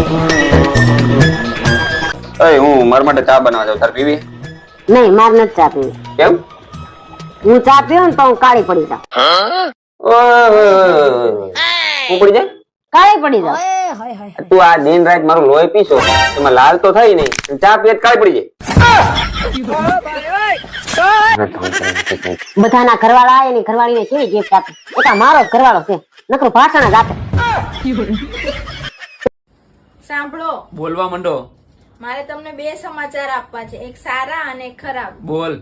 એ હું મારા માટે ચા બનાવવા જાઉં, તાર પીવી? નહીં, માર નથી ચા પીવી. કેમ? હું ચા પીવું ને તો હું કાળી પડી જાઉં. હું પડી જાય? કાળી પડી જાઉં. તું આ દિન રાત મારું લોહી પીશો, એમાં લાલ તો થાય નહીં, ચા પીએ તો કાળી પડી જાય. બધાના ઘરવાળા એની ઘરવાળીને કેવી ગિફ્ટ આપે? એ મારો જ ઘરવાળો છે, નકરું ભાષણ જ આપે. સાંભળો, બોલવા માંડો. મારે તમને બે સમાચાર આપવા છે, એક સારા અને એક ખરાબ. બોલ.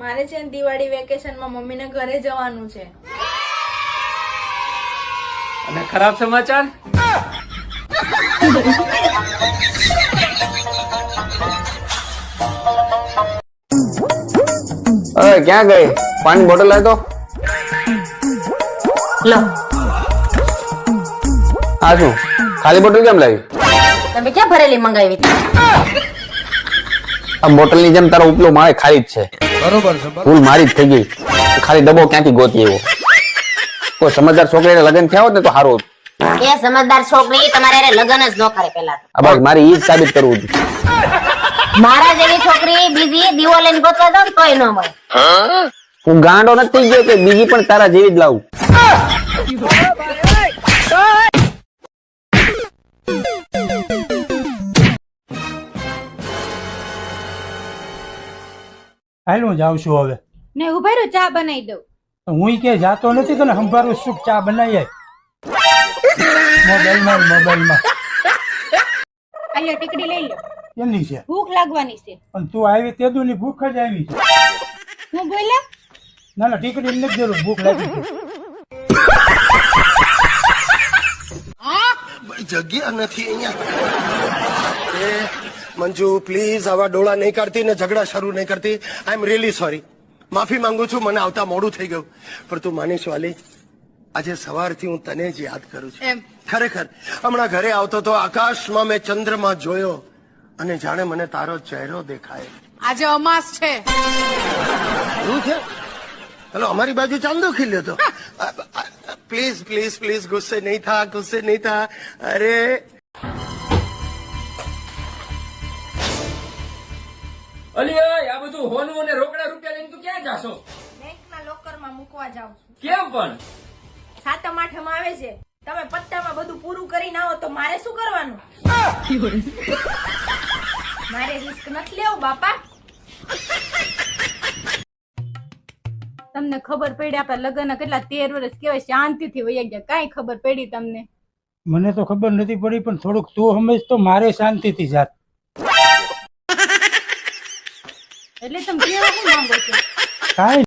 મારે છે ને દિવાળી વેકેશનમાં મમ્મીને ઘરે જવાનું છે. અને ખરાબ સમાચાર? અરે ક્યાં ગઈ? પાણી બોટલ લાવ તો. લો, આ શું ખાલી બોટલ કેમ લાવી? તમે ક્યાં ભરેલી મંગાવી હતી? આ બોટલ ની જેમ તારો ઉપલો માળે ખાલી જ છે. બરોબર છે. ભૂલ મારી જ થઈ ગઈ. ખાલી ડબ્બો ક્યાંથી ગોતી એવો. કોઈ સમજદાર છોકરીને લગ્ન થયા હોત ને તો સારું હતું. એ સમજદાર છોકરી તમારે હારે લગ્ન જ ન કરે પેલા તો. આ બસ મારી ઈ જ સાબિત કરવું હતું. મારા જેવી છોકરી બીજી દીવો લઈને ગોતવા જાવ ને તોય ન મળે. હું ગાંડો નથી થઈ ગયો કે બીજી પણ તારા જેવી જ લાવું. હાલ હું જાઉં છું હવે. ને ઉભા રહ્યો, ચા બનાવી દઉં. હું કે જાતો નથી તને સંભાળું શું ચા બનાવીએ મોબાઈલમાં આલ્યો ટીકડી લઈ લો, એમની છે. ભૂખ લાગવાની છે. પણ તું આવી તેદુની ભૂખ જ આવી છે. હું બોલ્યા? ના ના ટીકડી નથી જરૂર, ભૂખ લાગી છે. જગ્યા નથી અહીંયા. મંજુ પ્લીઝ આવા ડોળા નહીં કાઢતી ને ઝઘડા શરૂ નહીં કરતી. આઈ એમ રિયલી સોરી. માફી માંગુ છું, મને આવતા મોડું થઈ ગયું. પણ તું માનીશ વાલી, આજે સવારથી હું તને જ યાદ કરું છું. ખરેખર હમણાં ઘરે આવતો તો આકાશમાં મેં ચંદ્રમાં જોયો અને જાણે મને તારો ચહેરો દેખાય. આજે અમાસ છે. શું છે? હેલો, અમારી બાજુ ચાંદો ખીલ્યો તો. પ્લીઝ પ્લીઝ પ્લીઝ ગુસ્સે નહીં થા, ગુસ્સે નહીં થા. અરે અલી આ બધું હોનું અને રોકડા રૂપિયા લઈને તું ક્યાં જાશો? બેંકના લોકરમાં મૂકવા જાઉં છું. કેમ પણ? સાતમ આઠમ આવે છે, તમે પત્તામાં બધું પૂરું કરીને આવો તો મારે શું કરવાનું? મારે રિસ્ક નથી લેવું બાપા. તમને ખબર પડી આપણા લગ્ન કેટલા 13 વર્ષ કેવાય શાંતિથી વયા ગયા, કાંઈ ખબર પડી તમને? મને તો ખબર નથી પડી, પણ થોડુંક તું સમજ તો મારે શાંતિથી જાત. એટલે તમે કેવા શું માંગો છો? કાંઈ